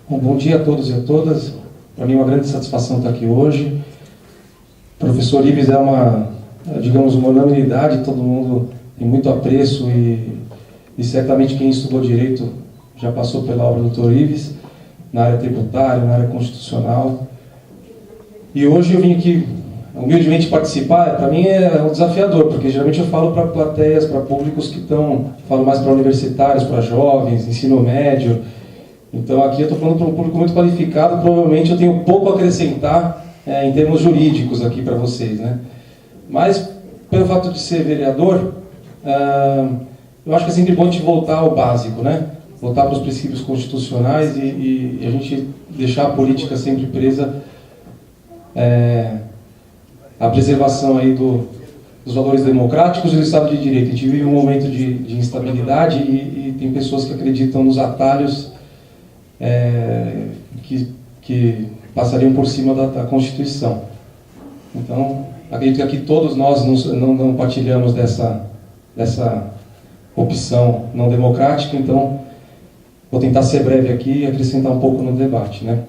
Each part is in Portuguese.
Bom dia a todos e a todas. Para mim é uma grande satisfação estar aqui hoje. O professor Ives é uma unanimidade, todo mundo tem muito apreço e certamente quem estudou Direito já passou pela obra do Dr. Ives, na área tributária, na área constitucional. E hoje eu vim aqui humildemente participar. Para mim é um desafiador, porque geralmente eu falo para plateias, para públicos que falo mais para universitários, para jovens, ensino médio. Então aqui eu estou falando para um público muito qualificado, provavelmente eu tenho pouco a acrescentar em termos jurídicos aqui para vocês, né? Mas, pelo fato de ser vereador, eu acho que é sempre bom a gente voltar ao básico, né? Voltar para os princípios constitucionais e a gente deixar a política sempre presa à preservação aí dos valores democráticos e do Estado de Direito. A gente vive um momento de instabilidade e tem pessoas que acreditam nos atalhos que passariam por cima da Constituição. Então, acredito que aqui todos nós não partilhamos dessa opção não democrática, então vou tentar ser breve aqui e acrescentar um pouco no debate, né?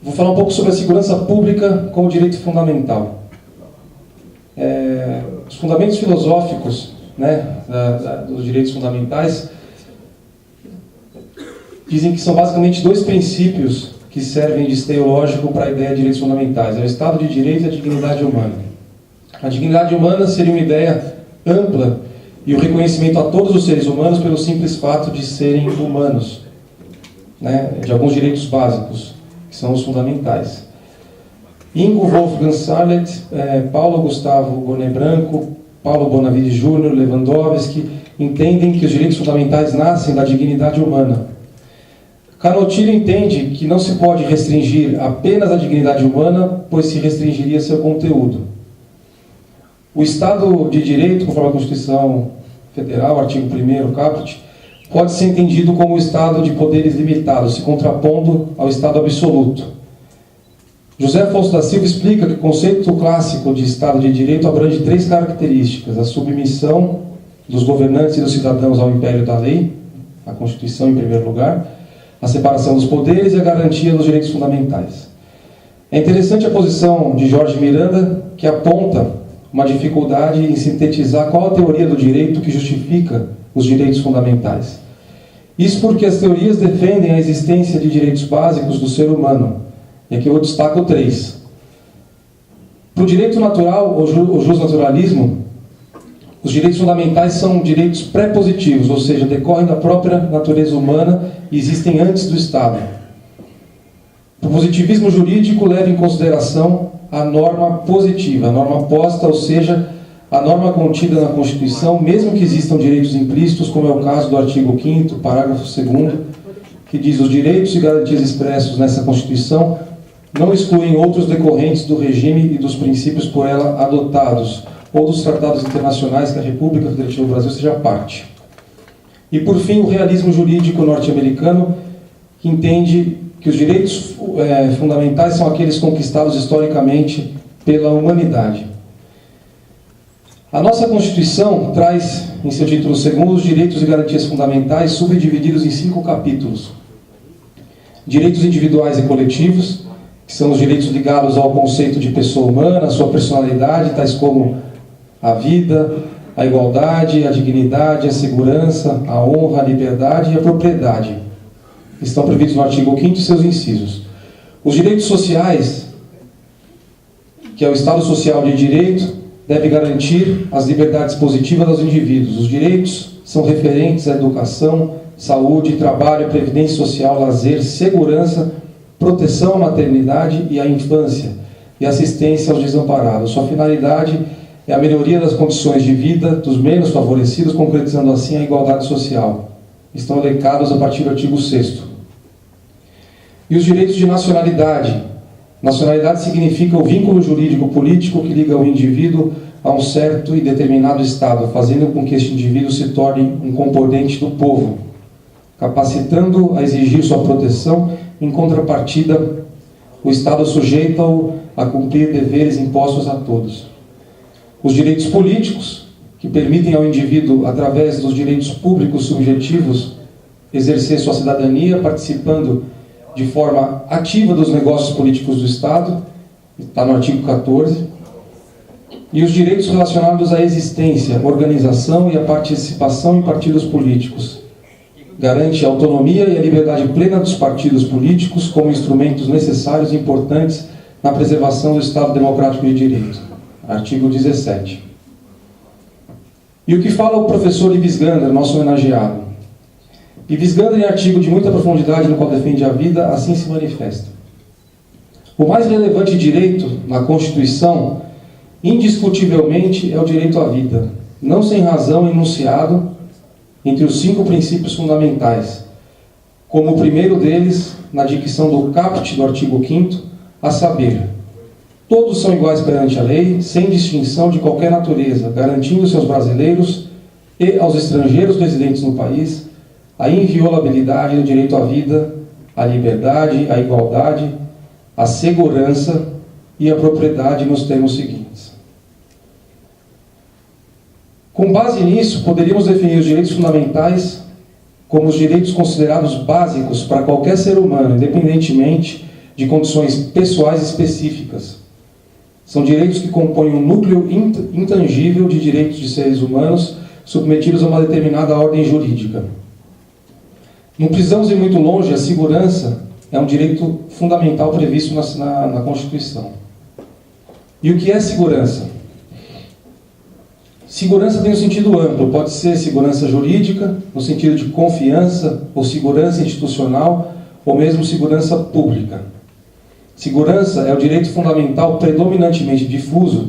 Vou falar um pouco sobre a segurança pública como direito fundamental. Os fundamentos filosóficos, né, dos direitos fundamentais dizem que são basicamente dois princípios que servem de esteio lógico para a ideia de direitos fundamentais. É o Estado de Direito e a dignidade humana. A dignidade humana seria uma ideia ampla e o reconhecimento a todos os seres humanos pelo simples fato de serem humanos, né, de alguns direitos básicos, que são os fundamentais. Ingo Wolfgang Sarlet, Paulo Gustavo Bonet Branco, Paulo Bonavide Júnior, Lewandowski, entendem que os direitos fundamentais nascem da dignidade humana. Canotilho entende que não se pode restringir apenas a dignidade humana, pois se restringiria seu conteúdo. O Estado de Direito, conforme a Constituição Federal, artigo 1º, caput, pode ser entendido como o Estado de poderes limitados, se contrapondo ao Estado absoluto. José Afonso da Silva explica que o conceito clássico de Estado de Direito abrange três características: a submissão dos governantes e dos cidadãos ao império da lei, a Constituição em primeiro lugar, a separação dos poderes e a garantia dos direitos fundamentais. É interessante a posição de Jorge Miranda, que aponta uma dificuldade em sintetizar qual a teoria do direito que justifica os direitos fundamentais. Isso porque as teorias defendem a existência de direitos básicos do ser humano. E aqui eu destaco três. Para o direito natural, o justnaturalismo, os direitos fundamentais são direitos pré-positivos, ou seja, decorrem da própria natureza humana e existem antes do Estado. O positivismo jurídico leva em consideração a norma positiva, a norma posta, ou seja, a norma contida na Constituição, mesmo que existam direitos implícitos, como é o caso do artigo 5º, parágrafo 2º, que diz: os direitos e garantias expressos nessa Constituição não excluem outros decorrentes do regime e dos princípios por ela adotados, ou dos tratados internacionais que a República Federativa do Brasil seja parte. E, por fim, o realismo jurídico norte-americano, que entende que os direitos fundamentais são aqueles conquistados historicamente pela humanidade. A nossa Constituição traz, em seu título 2º, os direitos e garantias fundamentais subdivididos em 5 capítulos. Direitos individuais e coletivos, que são os direitos ligados ao conceito de pessoa humana, a sua personalidade, tais como a vida, a igualdade, a dignidade, a segurança, a honra, a liberdade e a propriedade. Estão previstos no artigo 5º e seus incisos. Os direitos sociais, que é o Estado Social de Direito, deve garantir as liberdades positivas aos indivíduos. Os direitos são referentes à educação, saúde, trabalho, previdência social, lazer, segurança, proteção à maternidade e à infância e assistência aos desamparados. Sua finalidade é a melhoria das condições de vida dos menos favorecidos, concretizando assim a igualdade social. Estão elencados a partir do artigo 6º. E os direitos de nacionalidade. Nacionalidade significa o vínculo jurídico-político que liga o indivíduo a um certo e determinado Estado, fazendo com que este indivíduo se torne um componente do povo, capacitando a exigir sua proteção. Em contrapartida, o Estado sujeita-o a cumprir deveres impostos a todos. Os direitos políticos, que permitem ao indivíduo, através dos direitos públicos subjetivos, exercer sua cidadania participando de forma ativa dos negócios políticos do Estado, está no artigo 14, e os direitos relacionados à existência, organização e à participação em partidos políticos. Garante a autonomia e a liberdade plena dos partidos políticos como instrumentos necessários e importantes na preservação do Estado Democrático de Direito. Artigo 17. E o que fala o professor Ives Gander, nosso homenageado? Ives Gander, em artigo de muita profundidade no qual defende a vida, assim se manifesta. O mais relevante direito na Constituição, indiscutivelmente, é o direito à vida, não sem razão enunciado entre os 5 princípios fundamentais, como o primeiro deles, na dicção do caput do artigo 5º, a saber: todos são iguais perante a lei, sem distinção de qualquer natureza, garantindo-se aos brasileiros e aos estrangeiros residentes no país a inviolabilidade do direito à vida, à liberdade, à igualdade, à segurança e à propriedade nos termos seguintes. Com base nisso, poderíamos definir os direitos fundamentais como os direitos considerados básicos para qualquer ser humano, independentemente de condições pessoais específicas. São direitos que compõem um núcleo intangível de direitos de seres humanos submetidos a uma determinada ordem jurídica. Não precisamos ir muito longe, a segurança é um direito fundamental previsto na Constituição. E o que é segurança? Segurança tem um sentido amplo, pode ser segurança jurídica, no sentido de confiança, ou segurança institucional, ou mesmo segurança pública. Segurança é o direito fundamental predominantemente difuso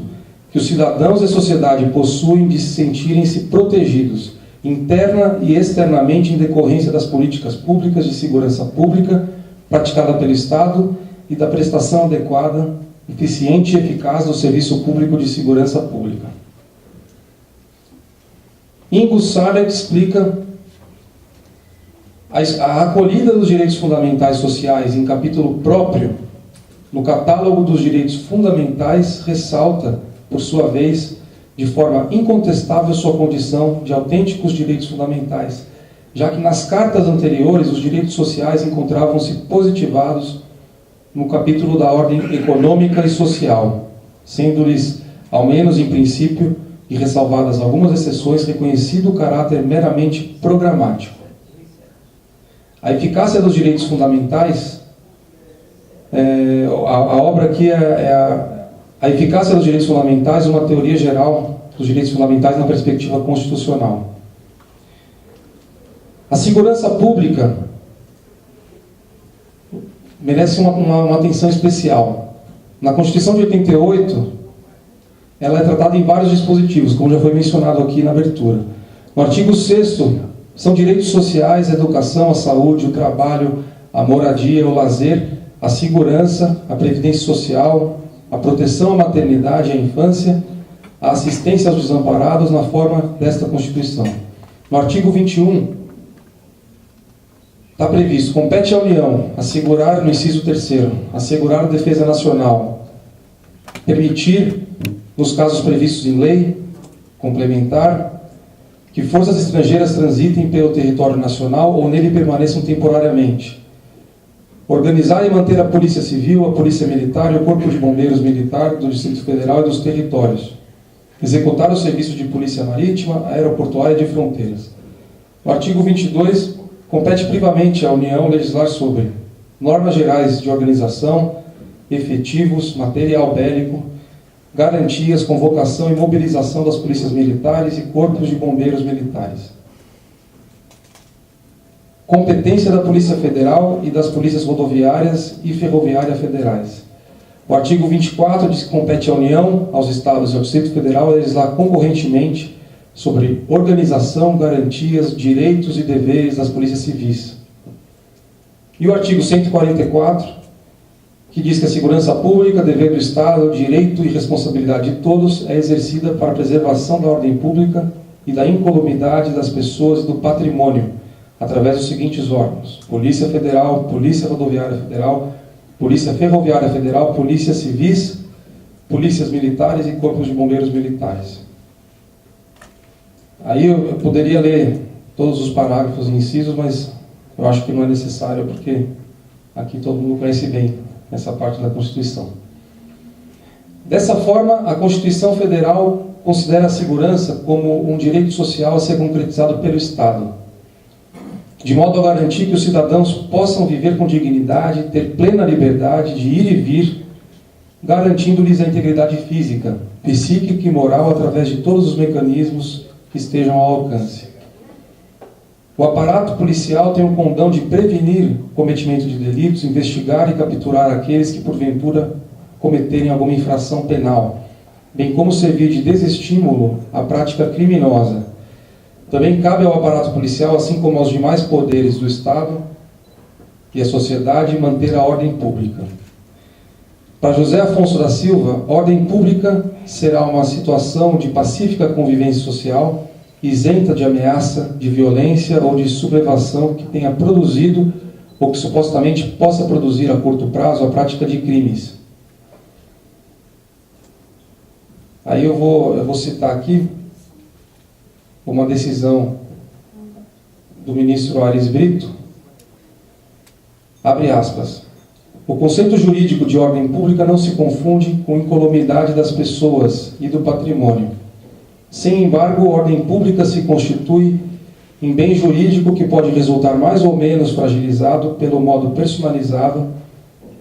que os cidadãos e a sociedade possuem de sentirem-se protegidos, interna e externamente, em decorrência das políticas públicas de segurança pública praticada pelo Estado e da prestação adequada, eficiente e eficaz do serviço público de segurança pública. Ingo Salek explica a acolhida dos direitos fundamentais sociais em capítulo próprio no catálogo dos direitos fundamentais ressalta, por sua vez, de forma incontestável sua condição de autênticos direitos fundamentais, já que nas cartas anteriores os direitos sociais encontravam-se positivados no capítulo da ordem econômica e social, sendo-lhes, ao menos em princípio, e ressalvadas algumas exceções, reconhecido o caráter meramente programático. A eficácia dos direitos fundamentais, a obra aqui a eficácia dos direitos fundamentais, uma teoria geral dos direitos fundamentais na perspectiva constitucional. A segurança pública merece uma atenção especial. Na Constituição de 88, ela é tratada em vários dispositivos, como já foi mencionado aqui na abertura. No artigo 6º, são direitos sociais, a educação, a saúde, o trabalho, a moradia, o lazer, a segurança, a previdência social, a proteção à maternidade e à infância, a assistência aos desamparados na forma desta Constituição. No artigo 21, está previsto: compete à União assegurar, no inciso 3º, assegurar a defesa nacional, permitir, nos casos previstos em lei complementar, que forças estrangeiras transitem pelo território nacional ou nele permaneçam temporariamente. Organizar e manter a Polícia Civil, a Polícia Militar e o Corpo de Bombeiros Militar do Distrito Federal e dos territórios. Executar o serviço de Polícia Marítima, Aeroportuária e de Fronteiras. No artigo 22, compete privamente à União legislar sobre normas gerais de organização, efetivos, material bélico, garantias, convocação e mobilização das polícias militares e corpos de bombeiros militares. Competência da Polícia Federal e das polícias rodoviárias e ferroviárias federais. O artigo 24 diz que compete à União, aos Estados e ao Distrito Federal legislar concorrentemente sobre organização, garantias, direitos e deveres das polícias civis. E o artigo 144, que diz que a segurança pública, dever do Estado, direito e responsabilidade de todos, é exercida para a preservação da ordem pública e da incolumidade das pessoas e do patrimônio, através dos seguintes órgãos: Polícia Federal, Polícia Rodoviária Federal, Polícia Ferroviária Federal, Polícia Civis, Polícias Militares e Corpos de Bombeiros Militares. Aí eu poderia ler todos os parágrafos e incisos, mas eu acho que não é necessário, porque aqui todo mundo conhece bem essa parte da Constituição. Dessa forma, a Constituição Federal considera a segurança como um direito social a ser concretizado pelo Estado, de modo a garantir que os cidadãos possam viver com dignidade, ter plena liberdade de ir e vir, garantindo-lhes a integridade física, psíquica e moral através de todos os mecanismos que estejam ao alcance. O aparato policial tem o condão de prevenir o cometimento de delitos, investigar e capturar aqueles que, porventura, cometerem alguma infração penal, bem como servir de desestímulo à prática criminosa. Também cabe ao aparato policial, assim como aos demais poderes do Estado e a sociedade, manter a ordem pública. Para José Afonso da Silva, ordem pública será uma situação de pacífica convivência social, isenta de ameaça, de violência ou de sublevação que tenha produzido ou que supostamente possa produzir a curto prazo a prática de crimes. Aí eu vou citar aqui uma decisão do ministro Aires Brito, abre aspas, o conceito jurídico de ordem pública não se confunde com incolumidade das pessoas e do patrimônio. Sem embargo, ordem pública se constitui em bem jurídico que pode resultar mais ou menos fragilizado pelo modo personalizado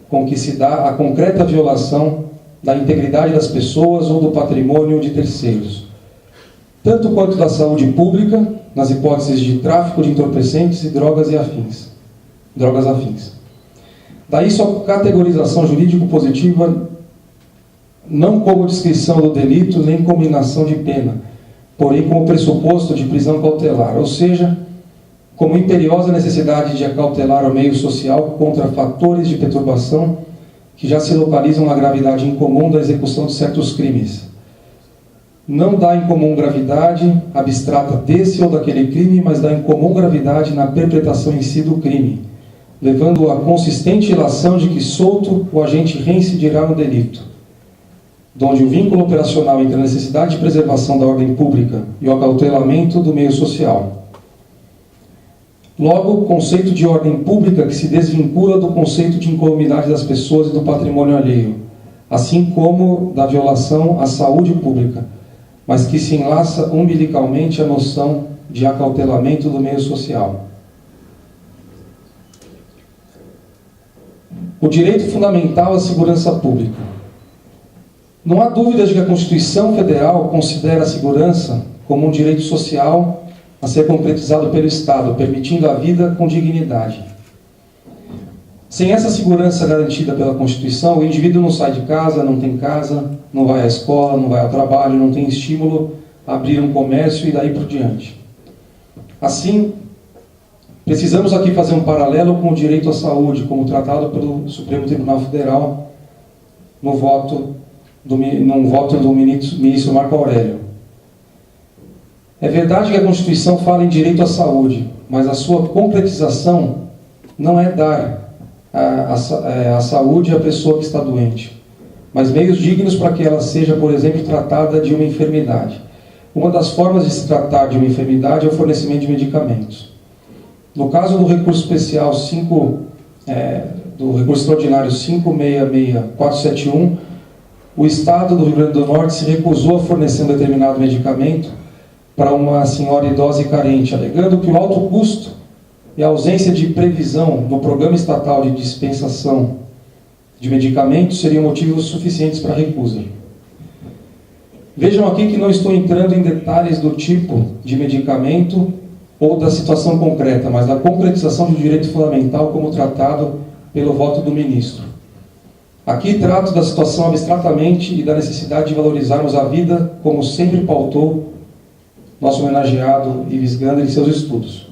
com que se dá a concreta violação da integridade das pessoas ou do patrimônio de terceiros, tanto quanto da saúde pública, nas hipóteses de tráfico de entorpecentes e drogas afins. Daí sua categorização jurídico-positiva não como descrição do delito nem combinação de pena, porém como pressuposto de prisão cautelar, ou seja, como imperiosa necessidade de acautelar o meio social contra fatores de perturbação que já se localizam na gravidade incomum da execução de certos crimes. Não dá incomum gravidade abstrata desse ou daquele crime, mas dá incomum gravidade na perpetração em si do crime, levando à consistente ilação de que solto o agente reincidirá no delito, donde o vínculo operacional entre a necessidade de preservação da ordem pública e o acautelamento do meio social. Logo, o conceito de ordem pública que se desvincula do conceito de incolumidade das pessoas e do patrimônio alheio, assim como da violação à saúde pública, mas que se enlaça umbilicalmente à noção de acautelamento do meio social. O direito fundamental à segurança pública. Não há dúvida de que a Constituição Federal considera a segurança como um direito social a ser concretizado pelo Estado, permitindo a vida com dignidade. Sem essa segurança garantida pela Constituição, o indivíduo não sai de casa, não vai à escola, não vai ao trabalho, não tem estímulo a abrir um comércio e daí por diante. Assim, precisamos aqui fazer um paralelo com o direito à saúde, como tratado pelo Supremo Tribunal Federal num voto do ministro Marco Aurélio. É verdade que a Constituição fala em direito à saúde, mas a sua concretização não é dar a saúde à pessoa que está doente, mas meios dignos para que ela seja, por exemplo, tratada de uma enfermidade. Uma das formas de se tratar de uma enfermidade é o fornecimento de medicamentos. No caso do recurso especial do recurso extraordinário 566471, o Estado do Rio Grande do Norte se recusou a fornecer um determinado medicamento para uma senhora idosa e carente, alegando que o alto custo e a ausência de previsão no programa estatal de dispensação de medicamentos seriam motivos suficientes para a recusa. Vejam aqui que não estou entrando em detalhes do tipo de medicamento ou da situação concreta, mas da concretização de um direito fundamental como tratado pelo voto do ministro. Aqui trato da situação abstratamente e da necessidade de valorizarmos a vida como sempre pautou nosso homenageado Ives Gander em seus estudos.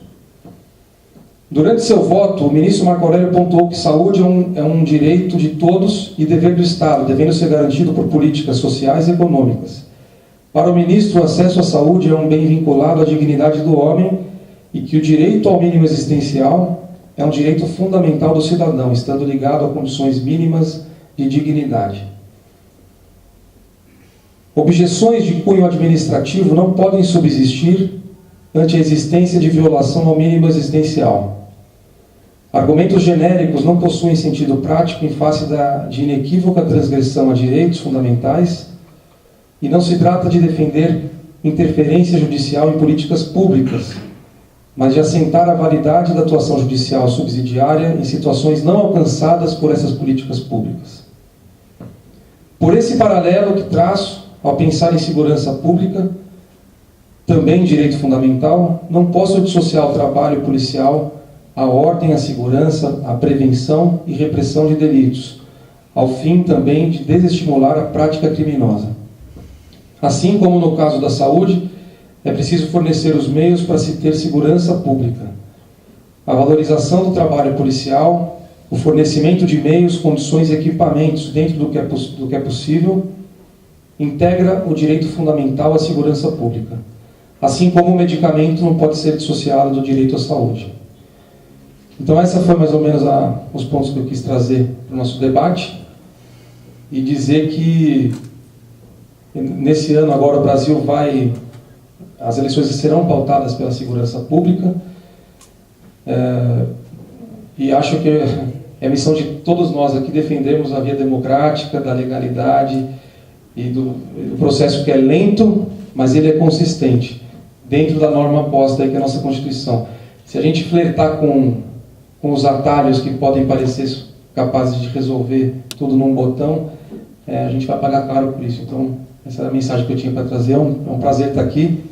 Durante seu voto, o ministro Marco Aurélio pontuou que saúde é um direito de todos e dever do Estado, devendo ser garantido por políticas sociais e econômicas. Para o ministro, o acesso à saúde é um bem vinculado à dignidade do homem e que o direito ao mínimo existencial é um direito fundamental do cidadão, estando ligado a condições mínimas de dignidade. Objeções de cunho administrativo não podem subsistir ante a existência de violação ao mínimo existencial. Argumentos genéricos não possuem sentido prático em face de inequívoca transgressão a direitos fundamentais, e não se trata de defender interferência judicial em políticas públicas, mas de assentar a validade da atuação judicial subsidiária em situações não alcançadas por essas políticas públicas. Por esse paralelo que traço, ao pensar em segurança pública, também direito fundamental, não posso dissociar o trabalho policial, a ordem, a segurança, a prevenção e repressão de delitos, ao fim também de desestimular a prática criminosa. Assim como no caso da saúde, é preciso fornecer os meios para se ter segurança pública. A valorização do trabalho policial, o fornecimento de meios, condições e equipamentos dentro do que é possível, integra o direito fundamental à segurança pública, assim como o medicamento não pode ser dissociado do direito à saúde. Então, essa foi mais ou menos os pontos que eu quis trazer para o nosso debate, e dizer que nesse ano agora o Brasil as eleições serão pautadas pela segurança pública, e acho que é a missão de todos nós aqui defendermos a via democrática, da legalidade e do processo que é lento, mas ele é consistente, dentro da norma posta aí, que é a nossa Constituição. Se a gente flertar com os atalhos que podem parecer capazes de resolver tudo num botão, a gente vai pagar caro por isso. Então, essa era a mensagem que eu tinha para trazer. É um prazer estar aqui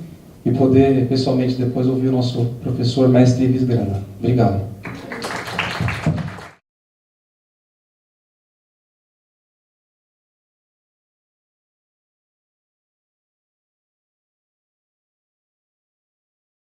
e poder, pessoalmente, depois ouvir o nosso professor, mestre Ives Grana. Obrigado.